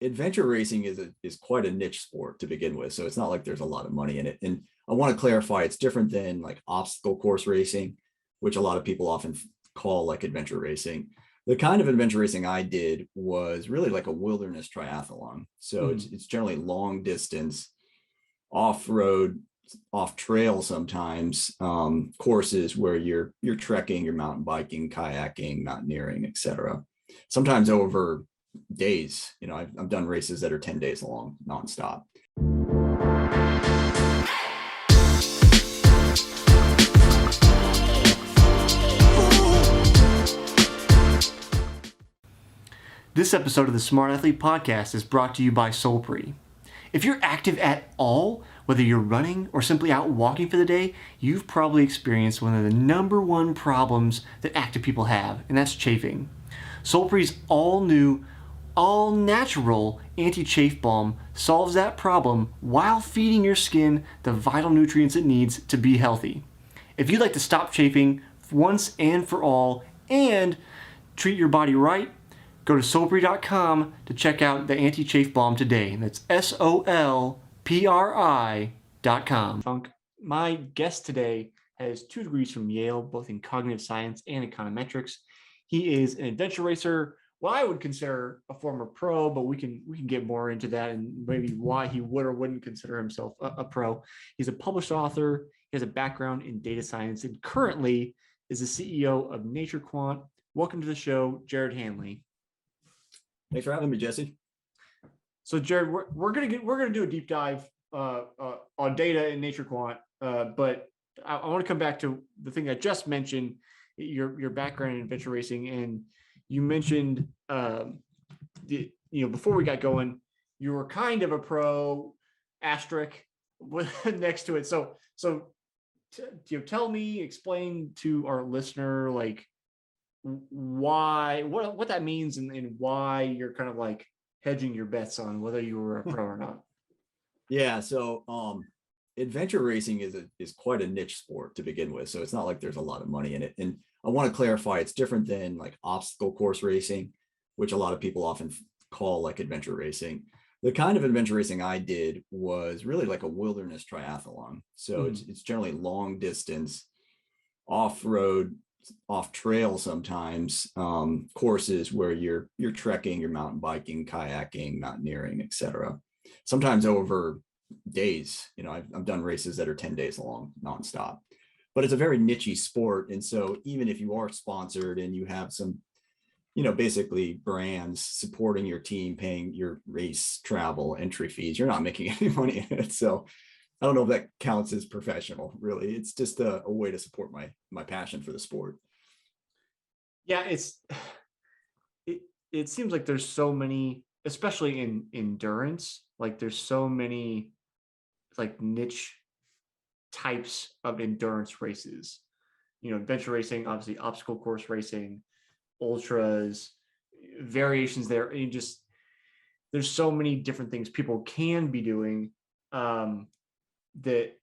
adventure racing is quite a niche sport to begin with, so it's not like there's a lot of money in it. And I want to clarify, it's different than like obstacle course racing, which a lot of people often call like adventure racing. The kind of adventure racing I did was really like a wilderness triathlon. So it's generally long distance, off road, off trail sometimes, courses where you're trekking, you're mountain biking, kayaking, mountaineering, etc. Sometimes over days. I've done races that are 10 days long, nonstop. This episode of the Smart Athlete Podcast is brought to you by Solpre. If you're active at all, whether you're running or simply out walking for the day, you've probably experienced one of the number one problems that active people have, and that's chafing. Solpre's all-new, all-natural anti-chafe balm solves that problem while feeding your skin the vital nutrients it needs to be healthy. If you'd like to stop chafing once and for all and treat your body right, go to solpre.com to check out the anti-chafe balm today. That's SOLPRI.com. My guest today has 2 degrees from Yale, both in cognitive science and econometrics. He is an adventure racer, what I would consider a former pro, but we can get more into that and maybe why he would or wouldn't consider himself a pro. He's a published author. He has a background in data science and currently is the CEO of Nature Quant. Welcome to the show, Jared Hanley. Thanks for having me, Jesse. So, Jared, we're gonna do a deep dive on data in Nature Quant, but I want to come back to the thing I just mentioned, your background in adventure racing, and you mentioned before we got going, you were kind of a pro asterisk next to it. So explain to our listener like why what that means and why you're kind of like hedging your bets on whether you were a pro or not. Yeah, so adventure racing is quite a niche sport to begin with, so it's not like there's a lot of money in it. And I want to clarify, it's different than like obstacle course racing, which a lot of people often call like adventure racing. The kind of adventure racing I did was really like a wilderness triathlon. So it's generally long distance, off road, off trail sometimes, courses where you're trekking, you're mountain biking, kayaking, mountaineering, etc. Sometimes over days. I've done races that are 10 days long, nonstop. But it's a very niche sport, and so even if you are sponsored and you have some, basically brands supporting your team, paying your race travel entry fees, you're not making any money in it. So I don't know if that counts as professional, really. It's just a way to support my passion for the sport. Yeah, it seems like there's so many, especially in endurance, like there's so many like niche types of endurance races. Adventure racing, obviously obstacle course racing, ultras, variations there. And there's so many different things people can be doing that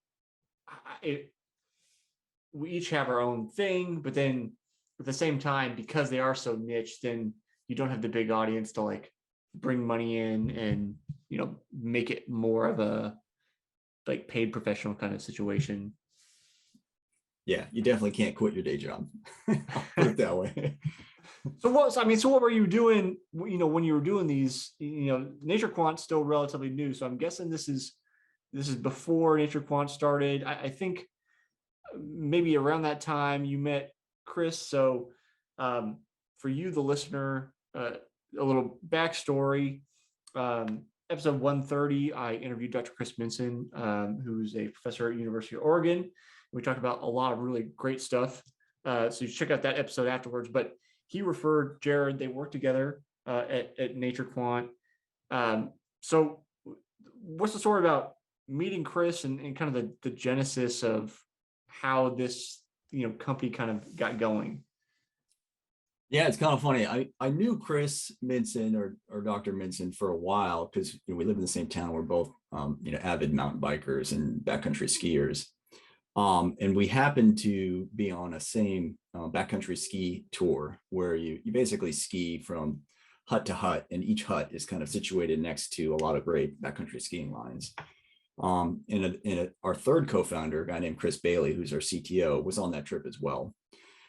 we each have our own thing, but then at the same time, because they are so niche, then you don't have the big audience to like bring money in and make it more of a like paid professional kind of situation. Yeah, you definitely can't quit your day job. I'll put it that way. So what were you doing, when you were doing these, Nature Quant's still relatively new. So I'm guessing this is before Nature Quant started. I think maybe around that time you met Chris. So for you, the listener, a little backstory. Episode 130, I interviewed Dr. Chris Minson, who's a professor at University of Oregon. We talked about a lot of really great stuff. So you check out that episode afterwards. But he referred Jared, they worked together at Nature Quant. So what's the story about meeting Chris and kind of the genesis of how this company kind of got going? Yeah, it's kind of funny. I knew Chris Minson or Dr. Minson for a while because we live in the same town. We're both avid mountain bikers and backcountry skiers. And we happened to be on a same backcountry ski tour where you basically ski from hut to hut, and each hut is kind of situated next to a lot of great backcountry skiing lines. Our third co-founder, a guy named Chris Bailey, who's our CTO, was on that trip as well.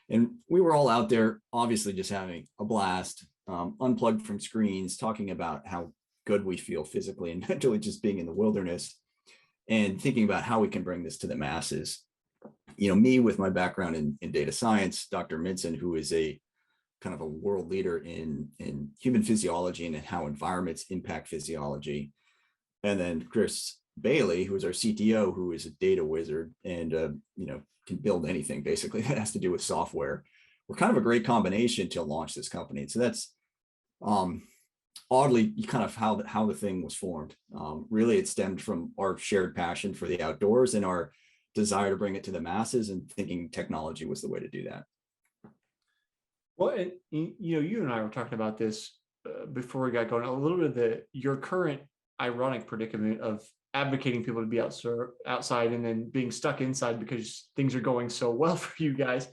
And we were all out there, obviously just having a blast, unplugged from screens, talking about how good we feel physically and mentally just being in the wilderness, and thinking about how we can bring this to the masses. Me with my background in data science, Dr. Minson, who is a kind of a world leader in human physiology and how environments impact physiology. And then Chris Bailey, who is our CTO, who is a data wizard and can build anything basically that has to do with software. We're kind of a great combination to launch this company. So that's oddly kind of how the thing was formed. Really, it stemmed from our shared passion for the outdoors and our desire to bring it to the masses, and thinking technology was the way to do that. Well, and you and I were talking about this before we got going, a little bit of your current ironic predicament of advocating people to be outside and then being stuck inside because things are going so well for you guys.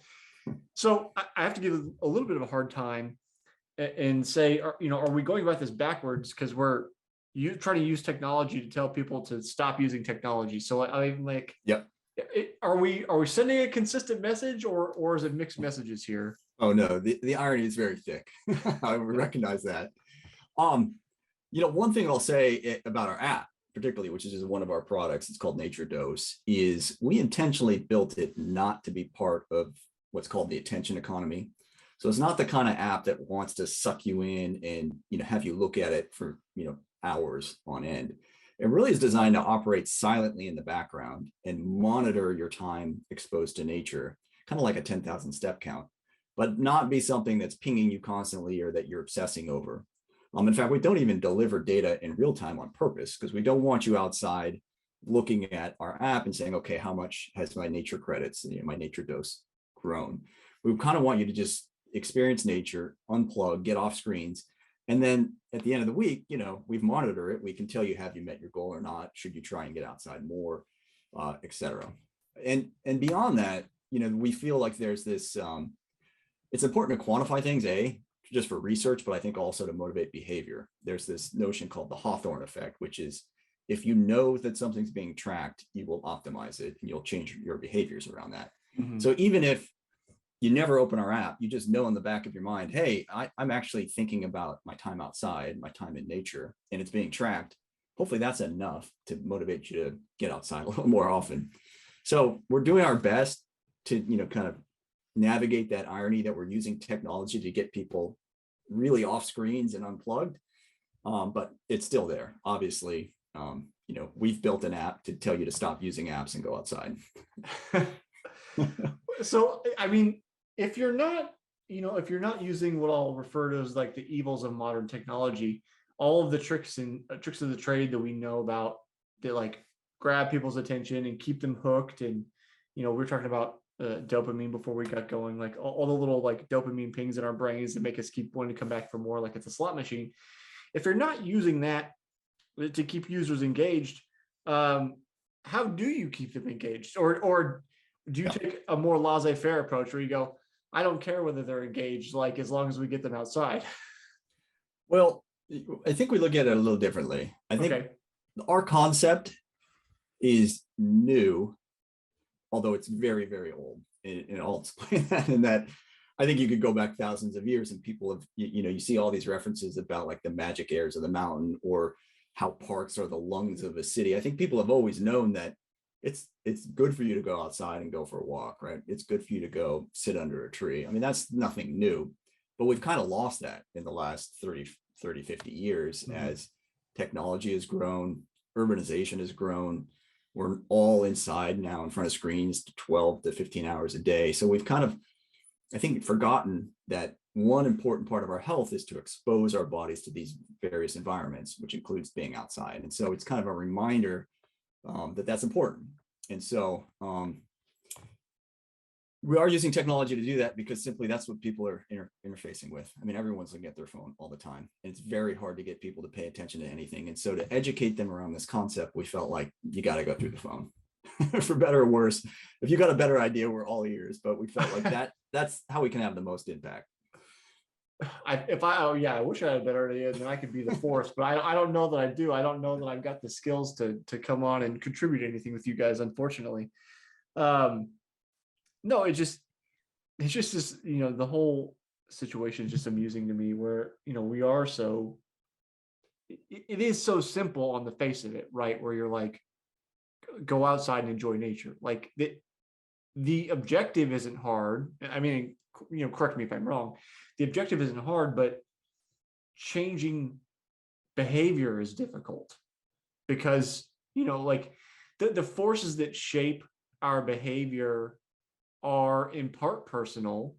So I have to give a little bit of a hard time and say, are we going about this backwards? Because you trying to use technology to tell people to stop using technology. So I'm like, yep. Are we sending a consistent message, or is it mixed messages here? Oh no, the irony is very thick. I recognize that. One thing I'll say about our app, particularly, which is just one of our products, it's called Nature Dose, is we intentionally built it not to be part of what's called the attention economy. So it's not the kind of app that wants to suck you in and have you look at it for hours on end. It really is designed to operate silently in the background and monitor your time exposed to nature, kind of like a 10,000 step count, but not be something that's pinging you constantly or that you're obsessing over. In fact, we don't even deliver data in real time on purpose, because we don't want you outside looking at our app and saying, okay, how much has my nature credits, my nature dose grown? We kind of want you to just experience nature, unplug, get off screens. And then at the end of the week, we've monitored it. We can tell you, have you met your goal or not? Should you try and get outside more, et cetera. And beyond that, we feel like there's this, it's important to quantify things, just for research, but I think also to motivate behavior. There's this notion called the Hawthorne Effect, which is if you know that something's being tracked, you will optimize it and you'll change your behaviors around that. Mm-hmm. So even if you never open our app, you just know in the back of your mind, hey, I'm actually thinking about my time outside, my time in nature, and it's being tracked. Hopefully that's enough to motivate you to get outside a little more often. So we're doing our best to, kind of navigate that irony that we're using technology to get people really off screens and unplugged. But it's still there. Obviously, we've built an app to tell you to stop using apps and go outside. So, I mean, if you're not using what I'll refer to as like the evils of modern technology, all of the tricks of the trade that we know about that like grab people's attention and keep them hooked. And, we're talking about dopamine before we got going, like all the little like dopamine pings in our brains that make us keep wanting to come back for more, like it's a slot machine. If you're not using that to keep users engaged, how do you keep them engaged? Or do you take a more laissez-faire approach where you go, I don't care whether they're engaged, like as long as we get them outside? Well, I think we look at it a little differently. I think our concept is new, although it's very, very old. And I'll explain that in that I think you could go back thousands of years and people have, you see all these references about like the magic airs of the mountain or how parks are the lungs of a city. I think people have always known that it's good for you to go outside and go for a walk, right? It's good for you to go sit under a tree. I mean, that's nothing new, but we've kind of lost that in the last 30, 50 years as technology has grown, urbanization has grown. We're all inside now in front of screens 12 to 15 hours a day. So we've kind of, I think, forgotten that one important part of our health is to expose our bodies to these various environments, which includes being outside. And so it's kind of a reminder that that's important. And so we are using technology to do that because simply that's what people are interfacing with. I mean, everyone's looking at their phone all the time, and it's very hard to get people to pay attention to anything. And so to educate them around this concept, we felt like you got to go through the phone. For better or worse. If you got a better idea, we're all ears, but we felt like that's how we can have the most impact. I wish I had a better idea, then I could be the fourth, but I don't know that I do. I don't know that I've got the skills to come on and contribute anything with you guys, unfortunately. Um, no, it's just this, the whole situation is just amusing to me where, we are so, it is so simple on the face of it, right? Where you're like, go outside and enjoy nature. Like the objective isn't hard. I mean, correct me if I'm wrong. The objective isn't hard, but changing behavior is difficult because, like the forces that shape our behavior are in part personal.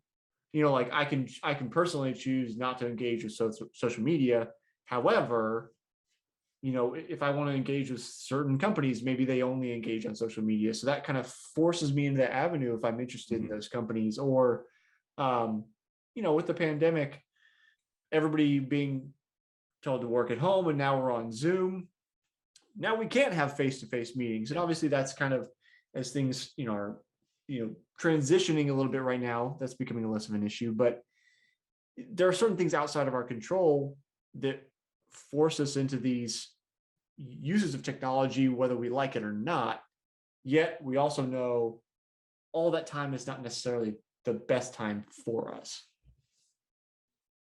Like I can personally choose not to engage with social media. However, if I want to engage with certain companies, maybe they only engage on social media. So that kind of forces me into that avenue if I'm interested in those companies. Or, with the pandemic, everybody being told to work at home, and now we're on Zoom. Now we can't have face-to-face meetings. And obviously that's kind of, as things, are, transitioning a little bit right now, that's becoming less of an issue. But there are certain things outside of our control that force us into these uses of technology, whether we like it or not. Yet we also know all that time is not necessarily the best time for us.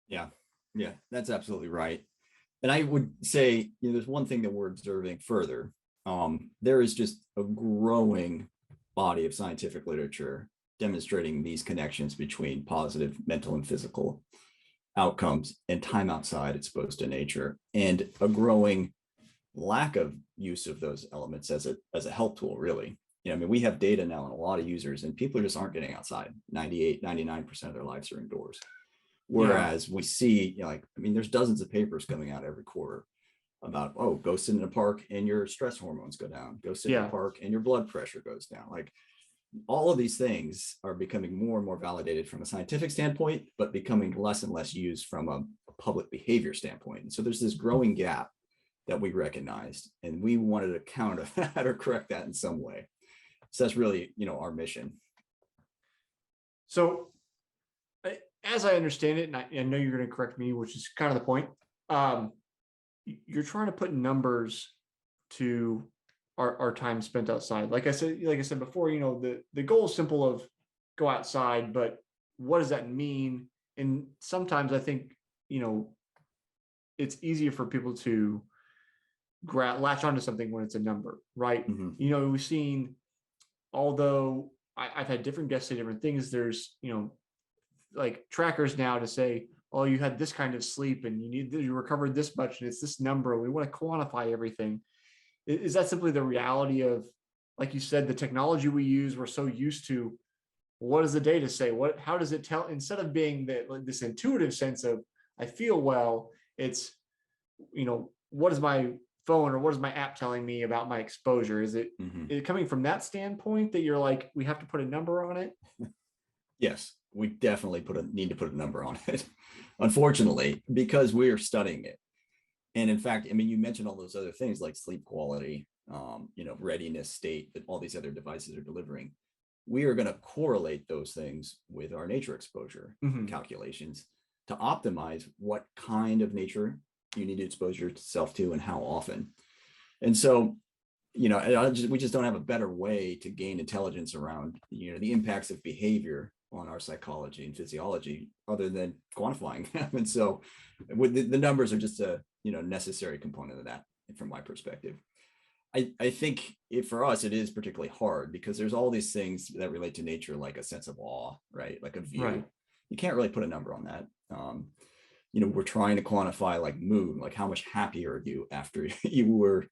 Yeah, yeah, that's absolutely right. And I would say, there's one thing that we're observing further. There is just a growing body of scientific literature demonstrating these connections between positive mental and physical outcomes and time outside exposed to nature, and a growing lack of use of those elements as a health tool, really. I mean, we have data now on a lot of users, and people just aren't getting outside. 99% of their lives are indoors. Whereas we see, there's dozens of papers coming out every quarter about, go sit in a park and your stress hormones go down. Go sit in a park and your blood pressure goes down. Like, all of these things are becoming more and more validated from a scientific standpoint, but becoming less and less used from a public behavior standpoint. And so there's this growing gap that we recognized, and we wanted to counter that or correct that in some way. So that's really, our mission. So as I understand it, and I know you're going to correct me, which is kind of the point, you're trying to put numbers to our time spent outside. Like I said before, the goal is simple of go outside, but what does that mean? And sometimes I think, it's easier for people to latch onto something when it's a number, right? We've seen, although I've had different guests say different things, there's, like trackers now to say, oh, you had this kind of sleep and you recovered this much and it's this number. We want to quantify everything. Is that simply the reality of, like you said, the technology we use, we're so used to, what does the data say? How does it tell? Instead of being this intuitive sense of, I feel well, it's, what is my phone or what is my app telling me about my exposure? Is it coming from that standpoint that you're like, we have to put a number on it? Yes, we definitely need to put a number on it, unfortunately, because we are studying it. And in fact, you mentioned all those other things like sleep quality, readiness state that all these other devices are delivering. We are going to correlate those things with our nature exposure calculations to optimize what kind of nature you need to expose yourself to and how often. And so, we just don't have a better way to gain intelligence around, the impacts of behavior on our psychology and physiology other than quantifying them. And so with the numbers are just a, necessary component of that from my perspective. I think for us, it is particularly hard because there's all these things that relate to nature, like a sense of awe, right? Like a view. Right. You can't really put a number on that. We're trying to quantify like mood, like how much happier are you after you were,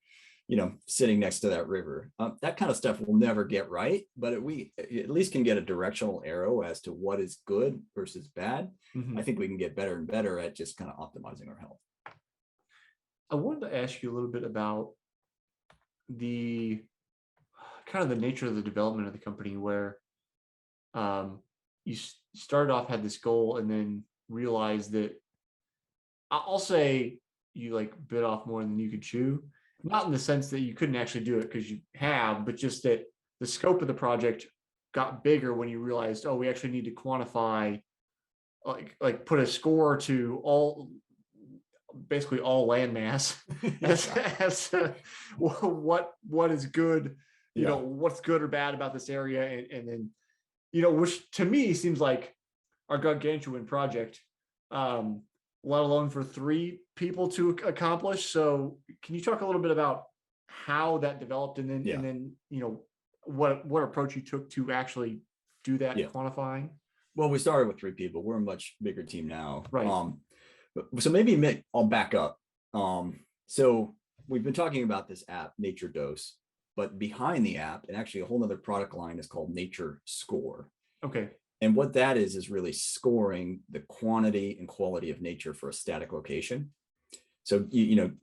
sitting next to that river. That kind of stuff we'll never get right, but we at least can get a directional arrow as to what is good versus bad. I think we can get better and better at just kind of optimizing our health. I wanted to ask you a little bit about the kind of the nature of the development of the company, where you started off, had this goal, and then realized that, I'll say, you like bit off more than you could chew. Not in the sense that you couldn't actually do it, because you have, but just that the scope of the project got bigger when you realized, oh, we actually need to quantify like put a score to basically all landmass as what is good, Yeah. what's good or bad about this area, and then which to me seems like our gargantuan project, let alone for 3 people to accomplish. So can you talk a little bit about how that developed, and then Yeah. what approach you took to actually do that Yeah. quantifying? Well, we started with 3 people. We're a much bigger team now. Right. So maybe I'll back up. So we've been talking about this app, Nature Dose, but behind the app, and actually a whole other product line is called Nature Score. Okay. And what that is really scoring the quantity and quality of nature for a static location. So,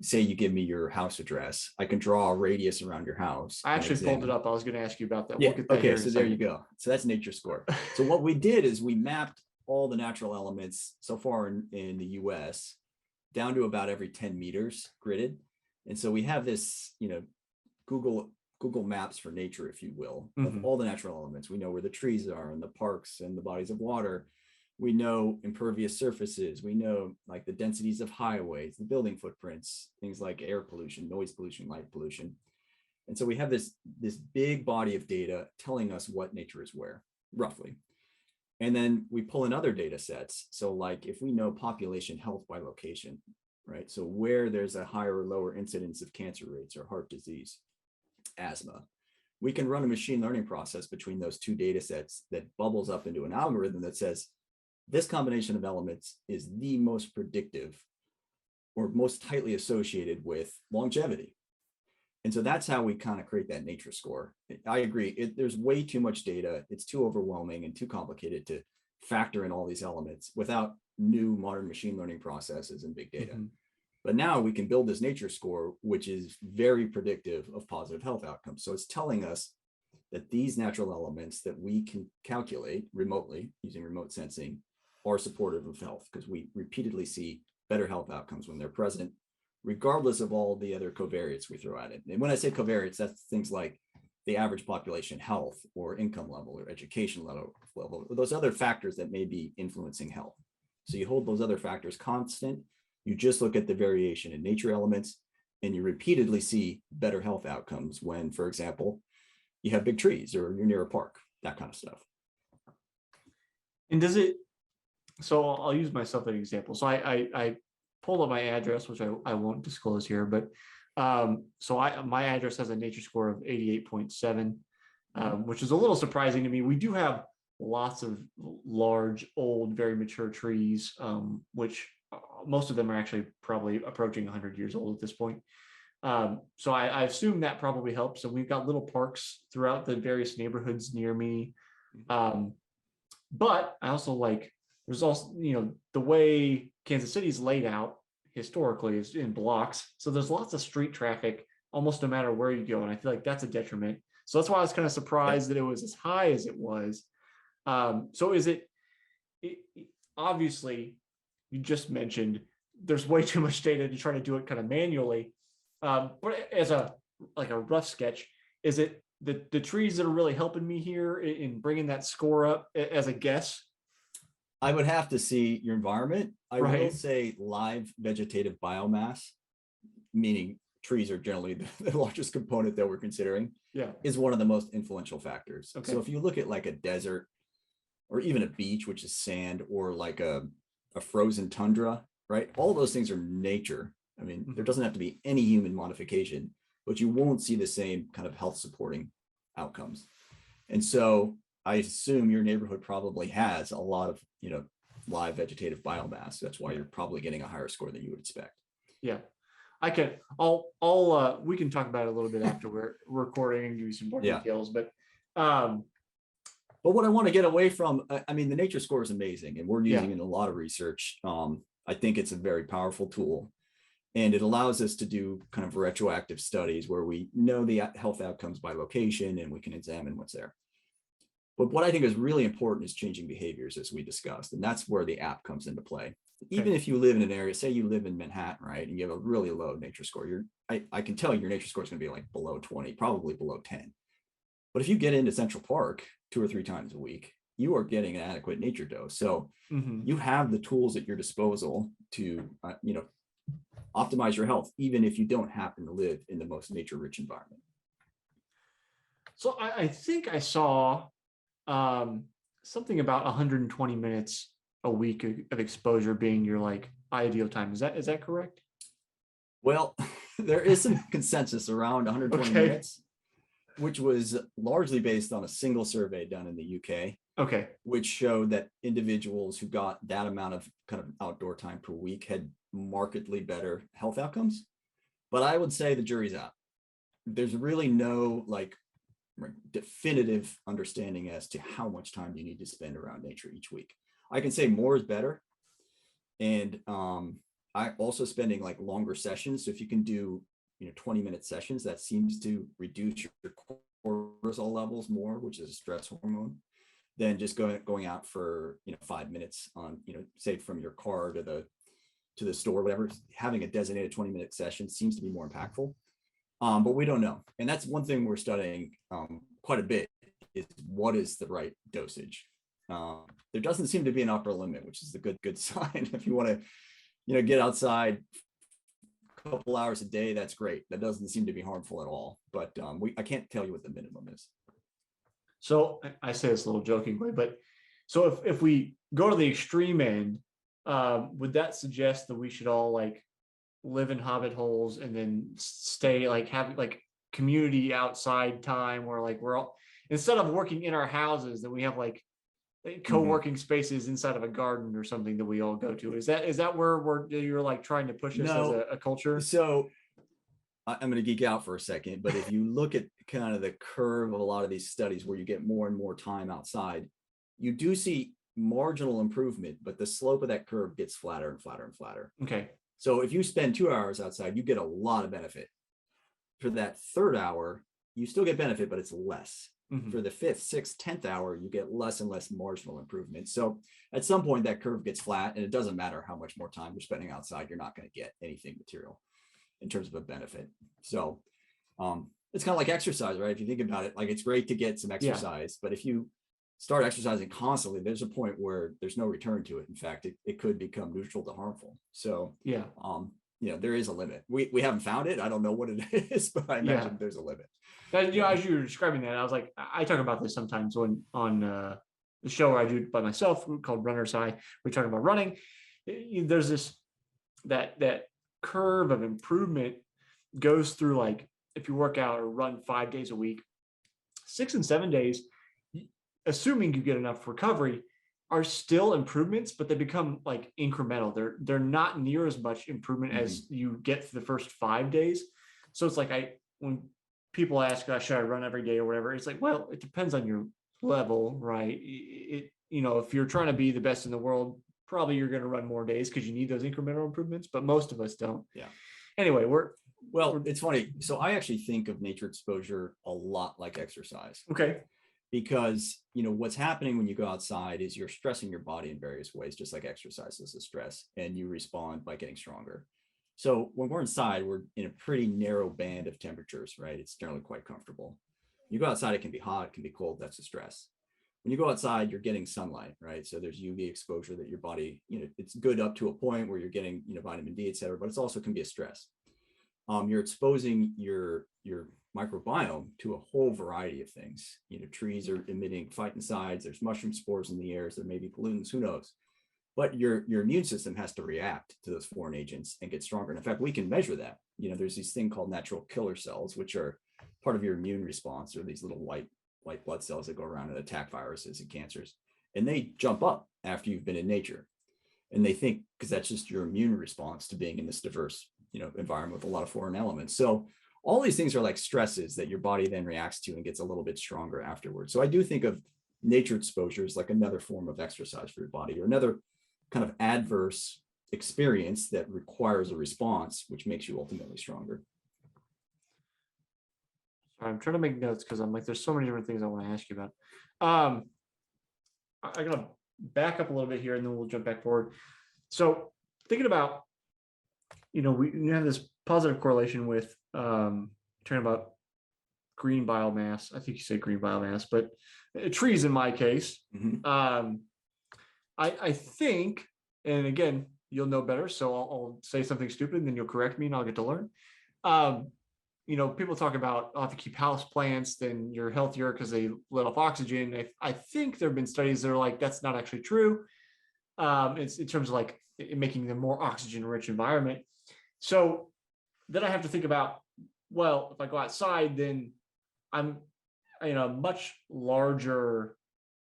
say you give me your house address, I can draw a radius around your house. I actually pulled it up. I was going to ask you about that. Yeah. We'll get that Okay. here in So a there you second. go. So that's Nature Score. So what we did is we mapped all the natural elements so far in the US down to about every 10 meters gridded. And so we have this, Google Maps for nature, if you will, of Mhm. all the natural elements. We know where the trees are and the parks and the bodies of water. We know impervious surfaces. We know like the densities of highways, the building footprints, things like air pollution, noise pollution, light pollution. And so we have this big body of data telling us what nature is where, roughly. And then we pull in other data sets. So like if we know population health by location, right? So where there's a higher or lower incidence of cancer rates or heart disease, asthma, we can run a machine learning process between those 2 data sets that bubbles up into an algorithm that says this combination of elements is the most predictive or most tightly associated with longevity. And so that's how we kind of create that nature score. I agree. There's way too much data. It's too overwhelming and too complicated to factor in all these elements without new modern machine learning processes and big data. Mm-hmm. But now we can build this nature score, which is very predictive of positive health outcomes. So it's telling us that these natural elements that we can calculate remotely using remote sensing are supportive of health, because we repeatedly see better health outcomes when they're present, regardless of all the other covariates we throw at it. And when I say covariates, that's things like the average population health or income level or education level, or those other factors that may be influencing health. So you hold those other factors constant, you just look at the variation in nature elements, and you repeatedly see better health outcomes when, for example, you have big trees or you're near a park, that kind of stuff. And so I'll use myself as an example. So I pulled up my address, which I won't disclose here, but my address has a nature score of 88.7, which is a little surprising to me. We do have lots of large, old, very mature trees, which most of them are actually probably approaching 100 years old at this point. So I assume that probably helps. And we've got little parks throughout the various neighborhoods near me. But I also there's also, the way Kansas City is laid out historically is in blocks. So there's lots of street traffic almost no matter where you go. And I feel like that's a detriment. So that's why I was kind of surprised that it was as high as it was. So is it obviously, you just mentioned there's way too much data to try to do it kind of manually. But as a rough sketch, is it the trees that are really helping me here in bringing that score up as a guess? I would have to see your environment. I Right. will say live vegetative biomass, meaning trees are generally the largest component that we're considering, is one of the most influential factors. Okay. So if you look at like a desert or even a beach, which is sand, or like a frozen tundra, right? All those things are nature. I mean, there doesn't have to be any human modification, but you won't see the same kind of health supporting outcomes. And so I assume your neighborhood probably has a lot of, live vegetative biomass. That's why you're probably getting a higher score than you would expect. Yeah. We can talk about it a little bit after we're recording and give you some more details, but what I want to get away from, the nature score is amazing and we're using it in a lot of research. I think it's a very powerful tool, and it allows us to do kind of retroactive studies where we know the health outcomes by location and we can examine what's there. But what I think is really important is changing behaviors, as we discussed, and that's where the app comes into play. Even if you live in an area, say you live in Manhattan, right, and you have a really low nature score, I can tell your nature score is going to be like below 20, probably below 10. But if you get into Central Park 2 or 3 times a week, you are getting an adequate nature dose. So you have the tools at your disposal to, optimize your health, even if you don't happen to live in the most nature-rich environment. So I think I saw something about 120 minutes a week of exposure being your like ideal time. Is that correct? Well, there is some consensus around 120 Okay. minutes, which was largely based on a single survey done in the UK. Okay. Which showed that individuals who got that amount of kind of outdoor time per week had markedly better health outcomes. But I would say the jury's out. There's really no like definitive understanding as to how much time you need to spend around nature each week. I can say more is better. And I also spending like longer sessions. So if you can do 20-minute sessions, that seems to reduce your cortisol levels more, which is a stress hormone, than just going out for 5 minutes on say from your car to the store, whatever. Having a designated 20-minute session seems to be more impactful, but we don't know. And that's one thing we're studying quite a bit, is what is the right dosage. There doesn't seem to be an upper limit, which is a good sign. If you want to get outside a couple hours a day, that's great. That doesn't seem to be harmful at all, but I can't tell you what the minimum is. So I say this a little jokingly, but so if we go to the extreme end, would that suggest that we should all like live in hobbit holes and then stay like have like community outside time where like we're all, instead of working in our houses, that we have like co-working spaces inside of a garden or something that we all go to? Is that where you're like trying to push us as a culture? So I'm going to geek out for a second, but if you look at kind of the curve of a lot of these studies where you get more and more time outside, you do see marginal improvement, but the slope of that curve gets flatter and flatter and flatter. Okay. So if you spend 2 hours outside, you get a lot of benefit. For that third hour, you still get benefit, but it's less. For the 5th, 6th, 10th hour, you get less and less marginal improvement. So at some point that curve gets flat, and it doesn't matter how much more time you're spending outside, you're not going to get anything material in terms of a benefit. So it's kind of like exercise, right? If you think about it, like it's great to get some exercise, but if you start exercising constantly, there's a point where there's no return to it. In fact, it could become neutral to harmful. So there is a limit. We haven't found it. I don't know what it is, but I imagine there's a limit. As you were describing that, I was like, I talk about this sometimes on the show I do by myself called Runner's High. We talk about running. There's this that curve of improvement goes through, like, if you work out or run 5 days a week, 6 and 7 days, assuming you get enough recovery, are still improvements, but they become like incremental. They're not near as much improvement as you get for the first 5 days. So it's like when people ask, should I run every day or whatever? It's like, well, it depends on your level, right? If you're trying to be the best in the world, probably you're going to run more days because you need those incremental improvements, but most of us don't. Yeah. Anyway, it's funny. So I actually think of nature exposure a lot like exercise. Okay. Because, what's happening when you go outside is you're stressing your body in various ways, just like exercise is a stress, and you respond by getting stronger. So when we're inside, we're in a pretty narrow band of temperatures, right? It's generally quite comfortable. You go outside, it can be hot, it can be cold. That's a stress. When you go outside, you're getting sunlight, right? So there's UV exposure that your body, it's good up to a point where you're getting, vitamin D, et cetera, but it's also can be a stress. You're exposing your microbiome to a whole variety of things. Trees are emitting phytoncides, there's mushroom spores in the air, so there may be pollutants, who knows? But your immune system has to react to those foreign agents and get stronger. And in fact, we can measure that. There's these thing called natural killer cells, which are part of your immune response, or these little white blood cells that go around and attack viruses and cancers. And they jump up after you've been in nature. And they think, because that's just your immune response to being in this diverse, environment with a lot of foreign elements. So all these things are like stresses that your body then reacts to and gets a little bit stronger afterwards. So I do think of nature exposure as like another form of exercise for your body, or another kind of adverse experience that requires a response, which makes you ultimately stronger. I'm trying to make notes because I'm like, there's so many different things I want to ask you about. I'm going to back up a little bit here and then we'll jump back forward. So thinking about, we have this positive correlation with talking about green biomass. I think you said green biomass, but trees in my case. Mhm. I think, and again, you'll know better, so I'll say something stupid, and then you'll correct me, and I'll get to learn. Um, people talk about, oh, if you keep house plants, then you're healthier because they let off oxygen. I think there have been studies that are like that's not actually true. It's in terms of like making them more oxygen-rich environment. So then I have to think about, well, if I go outside, then I'm in a much larger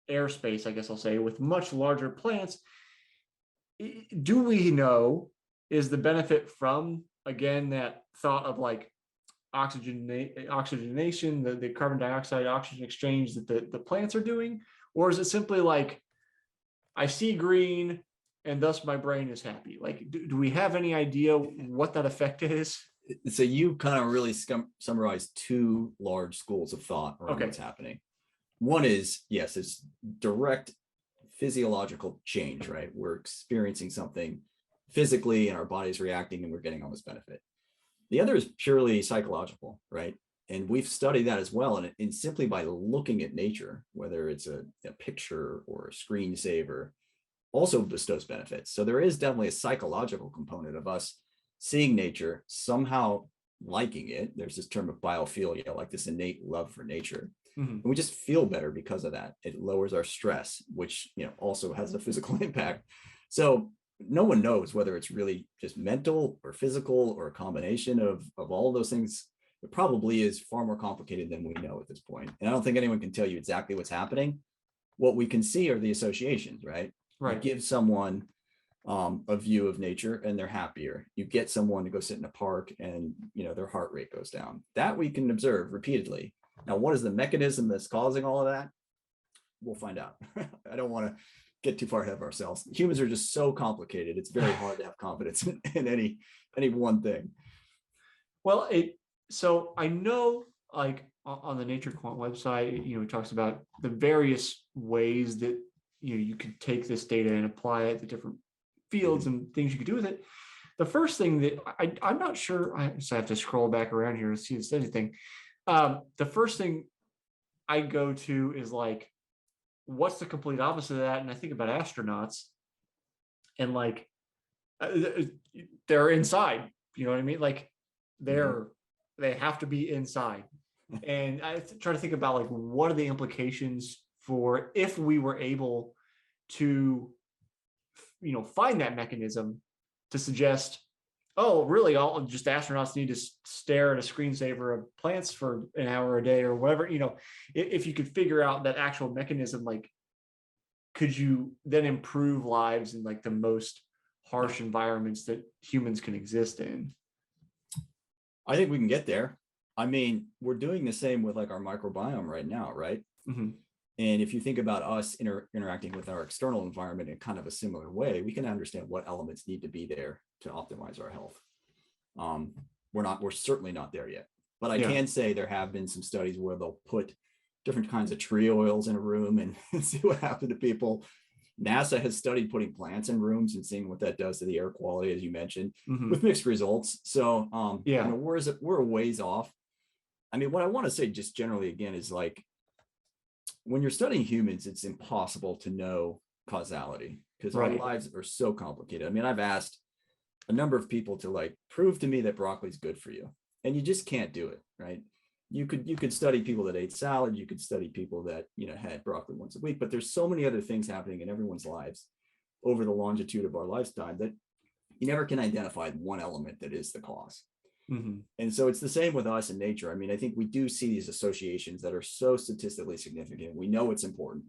airspace, I guess I'll say, with much larger plants. Do we know, is the benefit from, again, that thought of like oxygenation, the carbon dioxide oxygen exchange that the plants are doing? Or is it simply like I see green and thus my brain is happy? Like, do we have any idea what that effect is? So you kind of really summarized two large schools of thought around Okay. what's happening. One is, yes, it's direct physiological change, right? We're experiencing something physically and our body's reacting and we're getting all this benefit. The other is purely psychological, right? And we've studied that as well. And simply by looking at nature, whether it's a picture or a screensaver, also bestows benefits. So there is definitely a psychological component of us seeing nature, somehow liking it. There's this term of biophilia, like this innate love for nature. Mm-hmm. And we just feel better because of that. It lowers our stress, which also has a physical impact. So no one knows whether it's really just mental or physical or a combination of all those things. It probably is far more complicated than we know at this point. And I don't think anyone can tell you exactly what's happening. What we can see are the associations, right? Right. You give someone a view of nature and they're happier. You get someone to go sit in a park and their heart rate goes down. That we can observe repeatedly. Now, what is the mechanism that's causing all of that? We'll find out. I don't want to get too far ahead of ourselves. Humans are just so complicated. It's very hard to have confidence in any one thing. Well, so I know, like on the Nature Quant website, it talks about the various ways that you could take this data and apply it to different fields and things you could do with it. The first thing that I'm not sure, I just have to scroll back around here to see if it says anything. The first thing I go to is like, what's the complete opposite of that? And I think about astronauts and like they're inside, you know what I mean? Like they have to be inside. And I try to think about like, what are the implications for if we were able to, find that mechanism to suggest, oh, really, all just astronauts need to stare at a screensaver of plants for an hour a day or whatever, if you could figure out that actual mechanism, like, could you then improve lives in like the most harsh environments that humans can exist in? I think we can get there. I mean, we're doing the same with like our microbiome right now, right? Mm-hmm. And if you think about us interacting with our external environment in kind of a similar way, we can understand what elements need to be there to optimize our health. We're certainly not there yet, but I can say there have been some studies where they'll put different kinds of tree oils in a room and see what happened to people. NASA has studied putting plants in rooms and seeing what that does to the air quality, as you mentioned, with mixed results. So, we're a ways off. I mean, what I want to say just generally again is like, when you're studying humans, it's impossible to know causality because our lives are so complicated. I mean, I've asked a number of people to like prove to me that broccoli is good for you, and you just can't do it, right? You could study people that ate salad, you could study people that had broccoli once a week, but there's so many other things happening in everyone's lives over the longitude of our lifetime that you never can identify one element that is the cause. And so it's the same with us in nature. I mean, I think we do see these associations that are so statistically significant. We know it's important,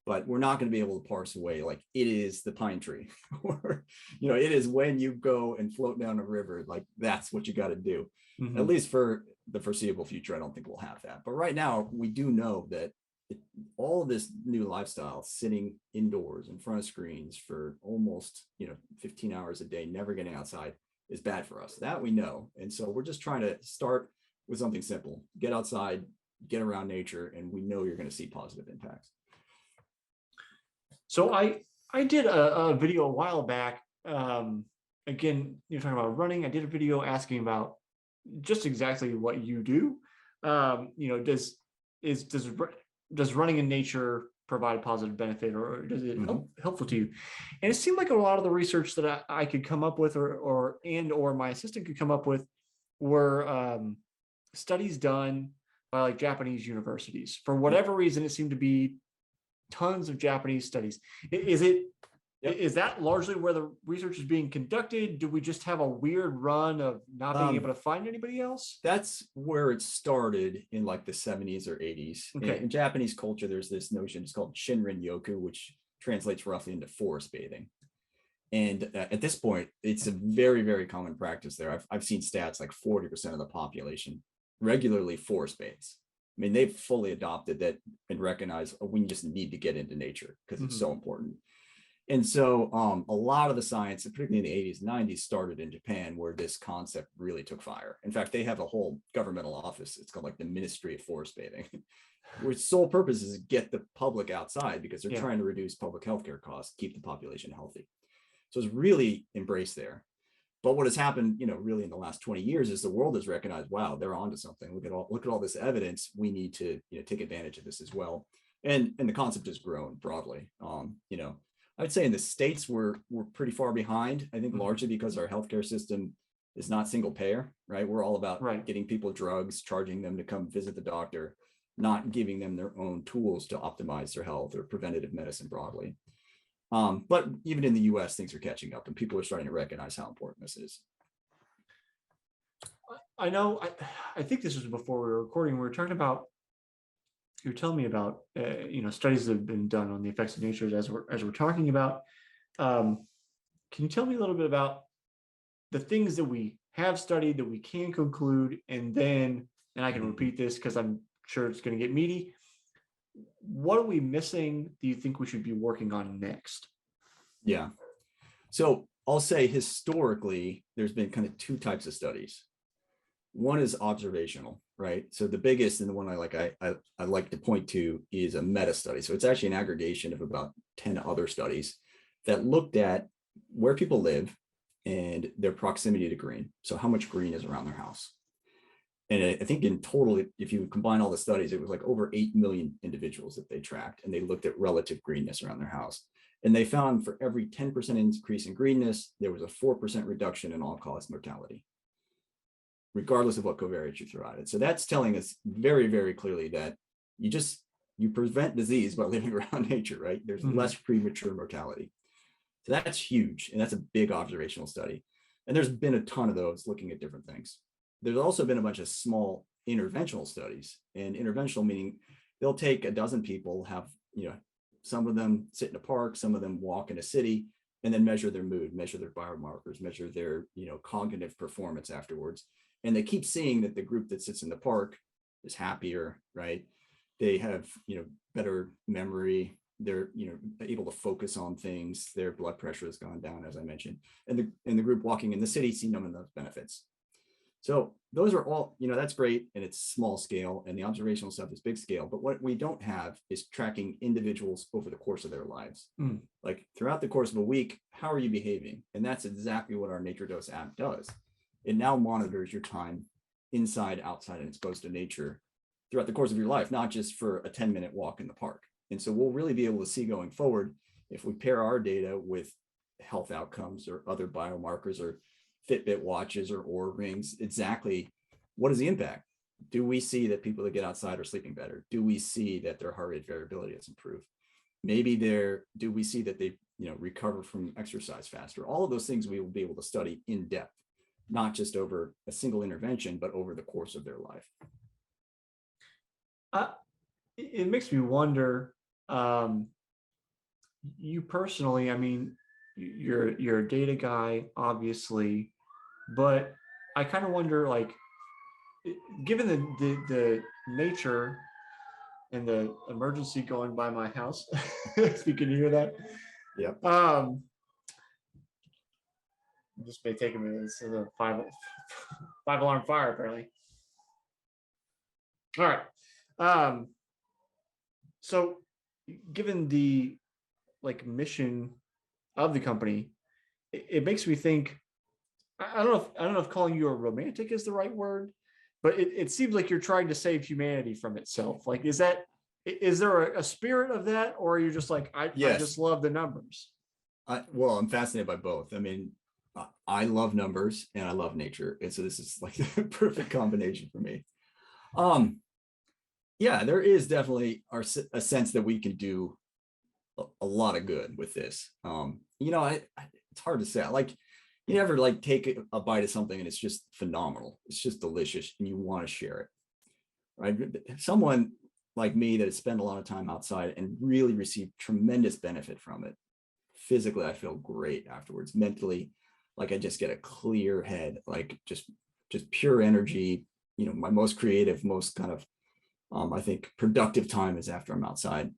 but we're not going to be able to parse away like it is the pine tree or, it is when you go and float down a river, like that's what you got to do. At least for the foreseeable future, I don't think we'll have that. But right now, we do know that all of this new lifestyle, sitting indoors in front of screens for almost 15 hours a day, never getting outside, is bad for us. That we know. And so we're just trying to start with something simple. Get outside, get around nature, and we know you're going to see positive impacts. So I did a video a while back. Again, you're talking about running. I did a video asking about just exactly what you do. Does running in nature provide a positive benefit, or does it helpful to you? And it seemed like a lot of the research that I could come up with, or my assistant could come up with, were studies done by like Japanese universities. For whatever reason, it seemed to be tons of Japanese studies. Is it? Yep. Is that largely where the research is being conducted? Do we just have a weird run of not being able to find anybody else? That's where it started in like the 70s or 80s. Okay. In Japanese culture, there's this notion, it's called Shinrin Yoku, which translates roughly into forest bathing. And at this point, it's a very, very common practice there. I've seen stats like 40% of the population regularly forest bathes. I mean, they've fully adopted that and recognize we just need to get into nature because it's so important. And so a lot of the science, particularly in the 80s and 90s, started in Japan, where this concept really took fire. In fact, they have a whole governmental office. It's called like the Ministry of Forest Bathing, which sole purpose is to get the public outside because they're trying to reduce public healthcare costs, keep the population healthy. So it's really embraced there. But what has happened, really in the last 20 years is the world has recognized, wow, they're onto something. Look at all this evidence. We need to take advantage of this as well. And the concept has grown broadly. I'd say in the States, we're pretty far behind, I think largely because our healthcare system is not single payer, right? We're all about getting people drugs, charging them to come visit the doctor, not giving them their own tools to optimize their health or preventative medicine broadly. But even in the US, things are catching up and people are starting to recognize how important this is. I know, I think this was before we were recording, we were talking about, you were telling me about studies that have been done on the effects of nature as we're talking about. Can you tell me a little bit about the things that we have studied that we can conclude, and I can repeat this because I'm sure it's going to get meaty. What are we missing? Do you think we should be working on next? Yeah. So I'll say historically, there's been kind of two types of studies. One is observational, right? So the biggest and the one I like to point to is a meta study. So it's actually an aggregation of about 10 other studies that looked at where people live and their proximity to green. So how much green is around their house. And I think in total, if you combine all the studies, it was like over 8 million individuals that they tracked, and they looked at relative greenness around their house. And they found for every 10% increase in greenness, there was a 4% reduction in all-cause mortality, regardless of what covariates you throw at it. So that's telling us very, very clearly that you prevent disease by living around nature, right? There's less premature mortality. So that's huge. And that's a big observational study. And there's been a ton of those looking at different things. There's also been a bunch of small interventional studies, and interventional meaning they'll take a dozen people, have, some of them sit in a park, some of them walk in a city, and then measure their mood, measure their biomarkers, measure their, cognitive performance afterwards. And they keep seeing that the group that sits in the park is happier, right? They have, better memory. They're, able to focus on things. Their blood pressure has gone down, as I mentioned. And the group walking in the city see none of those benefits. So those are all, that's great. And it's small scale, and the observational stuff is big scale. But what we don't have is tracking individuals over the course of their lives. Like throughout the course of a week, how are you behaving? And that's exactly what our Nature Dose app does. It now monitors your time inside, outside, and exposed to nature throughout the course of your life, not just for a 10-minute walk in the park. And so we'll really be able to see going forward, if we pair our data with health outcomes or other biomarkers or Fitbit watches or Oura rings, exactly what is the impact? Do we see that people that get outside are sleeping better? Do we see that their heart rate variability has improved? Maybe do we see that they recover from exercise faster? All of those things we will be able to study in depth, not just over a single intervention, but over the course of their life. It makes me wonder, you personally, I mean, you're a data guy, obviously, but I kind of wonder, like, given the nature and the emergency going by my house, if you can hear that. Yep. This may take a minute. This is a five alarm fire, apparently. All right. So given the mission of the company, it makes me think, I don't know if calling you a romantic is the right word, but it seems like you're trying to save humanity from itself. Like, is there a spirit of that, or are you just like, I just Yes. love the numbers? Well, I'm fascinated by both. I mean, I love numbers and I love nature. And so this is like the perfect combination for me. Um, yeah, there is definitely a sense that we can do a lot of good with this. It's hard to say. Like, you never like take a bite of something and it's just phenomenal. It's just delicious and you want to share it, right? Someone like me that has spent a lot of time outside and really received tremendous benefit from it. Physically, I feel great afterwards. Mentally, like I just get a clear head, like just pure energy. My most creative, most kind of I think productive time is after I'm outside.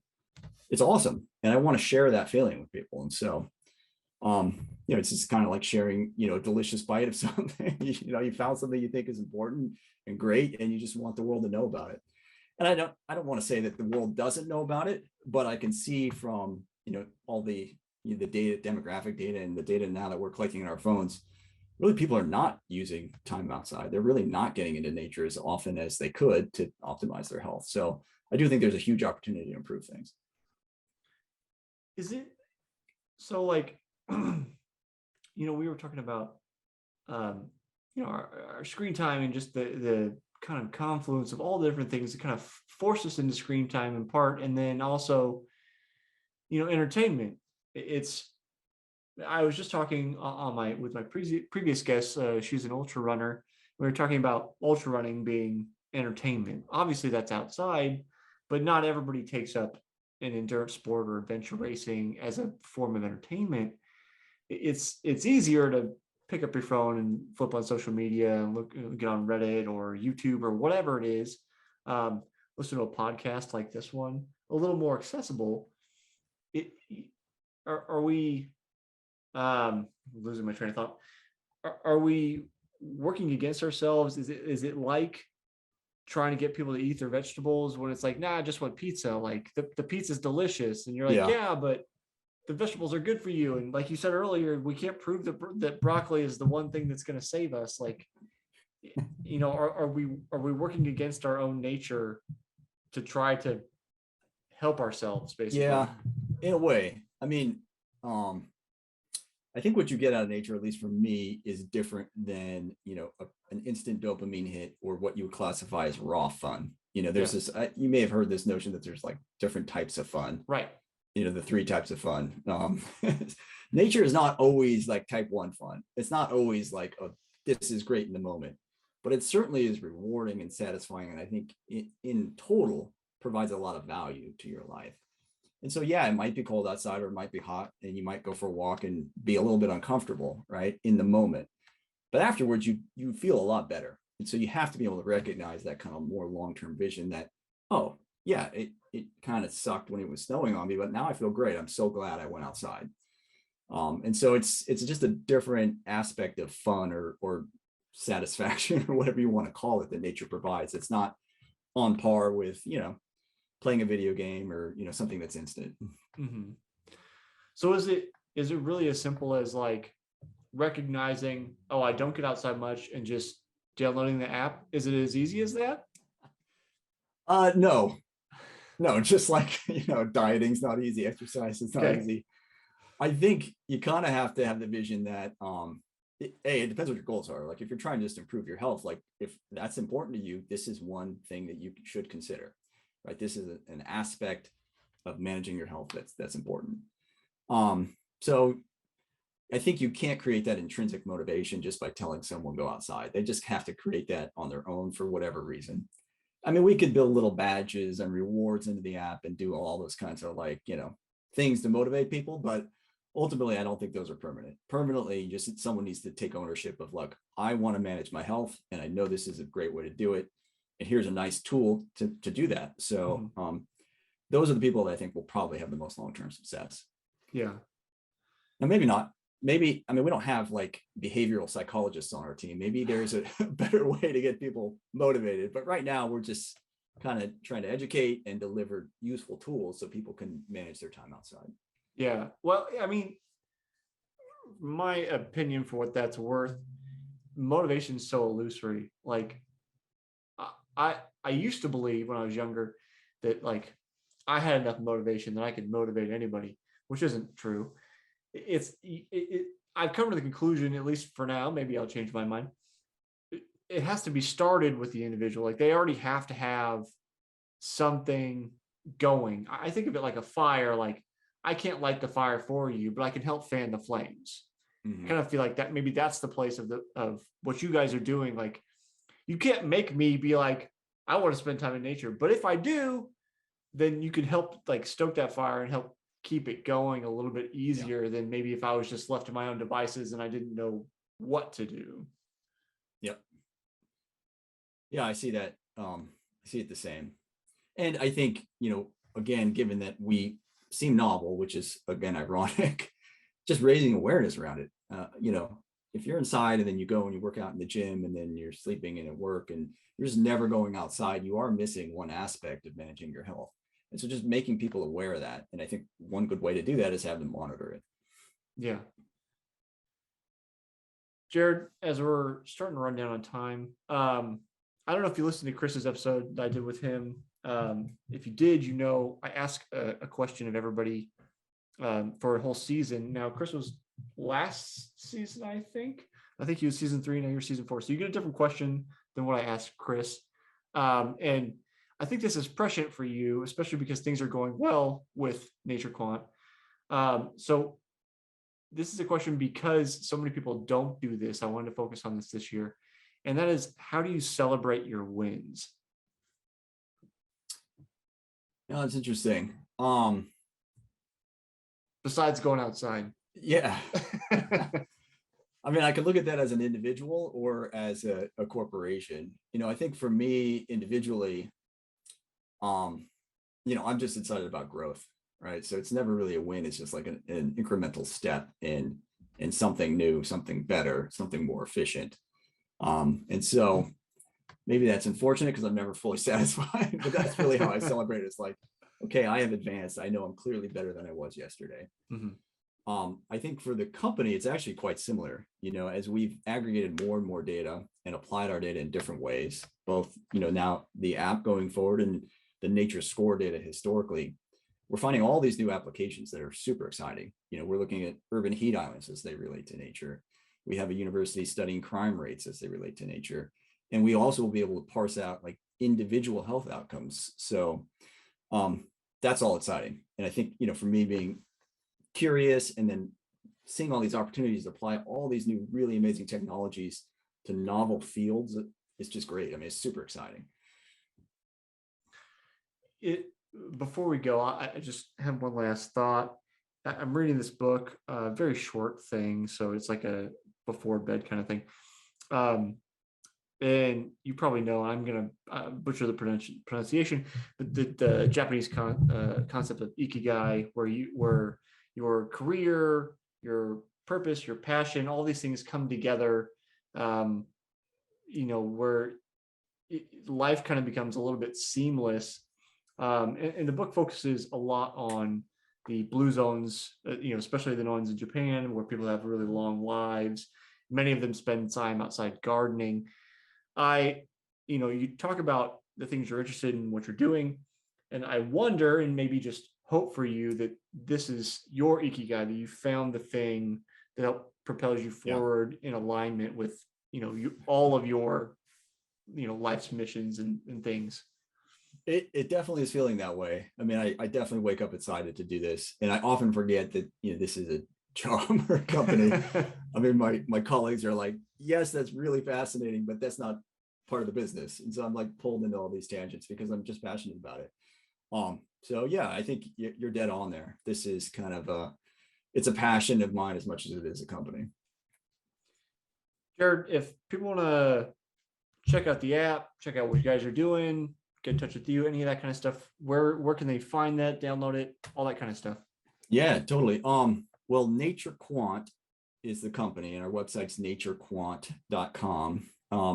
It's awesome, and I want to share that feeling with people. And so, it's just kind of like sharing, a delicious bite of something. You found something you think is important and great, and you just want the world to know about it. And I don't want to say that the world doesn't know about it, but I can see from all the data, demographic data, and the data now that we're collecting in our phones, really people are not using time outside. They're really not getting into nature as often as they could to optimize their health. So I do think there's a huge opportunity to improve things. Is it so like, we were talking about, our screen time and just the kind of confluence of all the different things that kind of force us into screen time in part, and then also, entertainment. It's I was just talking with my previous guest. She's an ultra runner. We were talking about ultra running being entertainment. Obviously, that's outside, but not everybody takes up an endurance sport or adventure racing as a form of entertainment. It's easier to pick up your phone and flip on social media and get on Reddit or YouTube or whatever it is. Um, Listen to a podcast like this one, a little more accessible. It, are we losing my train of thought? Are we working against ourselves? Is it like trying to get people to eat their vegetables when it's like, nah, I just want pizza. Like the pizza's delicious, and you're like, Yeah. yeah, but the vegetables are good for you. And like you said earlier, we can't prove that broccoli is the one thing that's going to save us. Like, are we working against our own nature to try to help ourselves, basically? Yeah, in a way. I mean, I think what you get out of nature, at least for me, is different than an instant dopamine hit or what you would classify as raw fun. There's Yeah. this. You may have heard this notion that there's like different types of fun. Right. The three types of fun. Nature is not always like type one fun. It's not always like, oh, this is great in the moment, but it certainly is rewarding and satisfying. And I think in total provides a lot of value to your life. And so, yeah, it might be cold outside or it might be hot and you might go for a walk and be a little bit uncomfortable, right, in the moment. But afterwards, you feel a lot better. And so you have to be able to recognize that kind of more long-term vision that, oh, yeah, it kind of sucked when it was snowing on me, but now I feel great. I'm so glad I went outside. And so it's just a different aspect of fun or satisfaction or whatever you want to call it that nature provides. It's not on par with, playing a video game or, something that's instant. Mm-hmm. So is it really as simple as like recognizing, oh, I don't get outside much, and just downloading the app? Is it as easy as that? No, just like, dieting's not easy. Exercise is not Okay. easy. I think you kind of have to have the vision that, it depends what your goals are. Like if you're trying to just improve your health, like if that's important to you, this is one thing that you should consider, right? This is an aspect of managing your health that's important. So I think you can't create that intrinsic motivation just by telling someone go outside. They just have to create that on their own for whatever reason. I mean, we could build little badges and rewards into the app and do all those kinds of like, things to motivate people, but ultimately, I don't think those are permanent. Permanently, just someone needs to take ownership of like, I want to manage my health and I know this is a great way to do it. And here's a nice tool to do that. So those are the people that I think will probably have the most long-term success. Yeah. Now, maybe not. Maybe, I mean, we don't have like behavioral psychologists on our team. Maybe there's a better way to get people motivated. But right now, we're just kind of trying to educate and deliver useful tools so people can manage their time outside. Yeah. Well, I mean, my opinion, for what that's worth, motivation is so illusory. Like I used to believe when I was younger that like I had enough motivation that I could motivate anybody, which isn't true. I've come to the conclusion, at least for now, maybe I'll change my mind. It has to be started with the individual. Like they already have to have something going. I think of it like a fire. Like I can't light the fire for you, but I can help fan the flames. I kind of feel like that maybe that's the place of what you guys are doing. Like you can't make me be like, I want to spend time in nature. But if I do, then you can help like stoke that fire and help keep it going a little bit easier than maybe if I was just left to my own devices and I didn't know what to do. Yep. Yeah, I see that. I see it the same. And I think, again, given that we seem novel, which is again ironic, just raising awareness around it. If you're inside and then you go and you work out in the gym and then you're sleeping in at work and you're just never going outside, you are missing one aspect of managing your health. And so just making people aware of that. And I think one good way to do that is have them monitor it. Yeah. Jared, as we're starting to run down on time, I don't know if you listened to Chris's episode that I did with him. If you did, I asked a question of everybody for a whole season. Now, Chris was last season, I think. He was season 3, now you're season 4. So you get a different question than what I asked Chris. And I think this is prescient for you, especially because things are going well with Nature Quant. So this is a question because so many people don't do this. I wanted to focus on this year. And that is, how do you celebrate your wins? No, it's interesting. Besides going outside. Yeah. I mean, I could look at that as an individual or as a corporation. I think for me individually, I'm just excited about growth, right? So it's never really a win. It's just like an incremental step in something new, something better, something more efficient. And so maybe that's unfortunate because I'm never fully satisfied, but that's really how I celebrate it. It's like, okay, I have advanced. I know I'm clearly better than I was yesterday. I think for the company, it's actually quite similar. As we've aggregated more and more data and applied our data in different ways, both, now the app going forward and the nature score data historically, we're finding all these new applications that are super exciting. We're looking at urban heat islands as they relate to nature. We have a university studying crime rates as they relate to nature. And we also will be able to parse out like individual health outcomes. So that's all exciting. And I think, for me being curious and then seeing all these opportunities to apply all these new really amazing technologies to novel fields, it's just great. I mean, it's super exciting. Before we go, I just have one last thought. I'm reading this book, a very short thing, so it's like a before bed kind of thing. And you probably know, I'm going to butcher the pronunciation, but the Japanese concept of ikigai, where your career, your purpose, your passion, all these things come together, where life kind of becomes a little bit seamless. And the book focuses a lot on the blue zones, especially the ones in Japan where people have really long lives. Many of them spend time outside gardening. You talk about the things you're interested in, what you're doing, and I wonder, and maybe just hope for you, that this is your ikigai, that you found the thing that propels you forward in alignment with, all of your, life's missions and things. It definitely is feeling that way. I mean, I definitely wake up excited to do this, and I often forget that this is a job or a company. I mean, my colleagues are like, yes, that's really fascinating, but that's not part of the business. And so I'm like pulled into all these tangents because I'm just passionate about it. So yeah, I think you're dead on there. This is kind of it's a passion of mine as much as it is a company. Jared, if people want to check out the app, check out what you guys are doing, get in touch with you, any of that kind of stuff, where can they find that, download it, all that kind of stuff? Yeah, totally. Well, Nature Quant is the company, and our website's naturequant.com.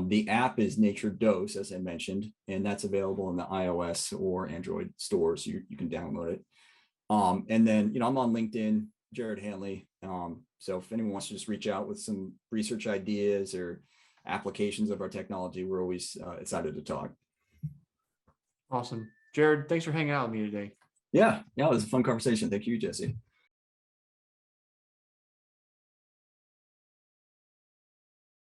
The app is Nature Dose, as I mentioned, and that's available in the iOS or Android stores. You can download it. And then, I'm on LinkedIn, Jared Hanley. So if anyone wants to just reach out with some research ideas or applications of our technology, we're always excited to talk. Awesome. Jared, thanks for hanging out with me today. Yeah, it was a fun conversation. Thank you, Jesse.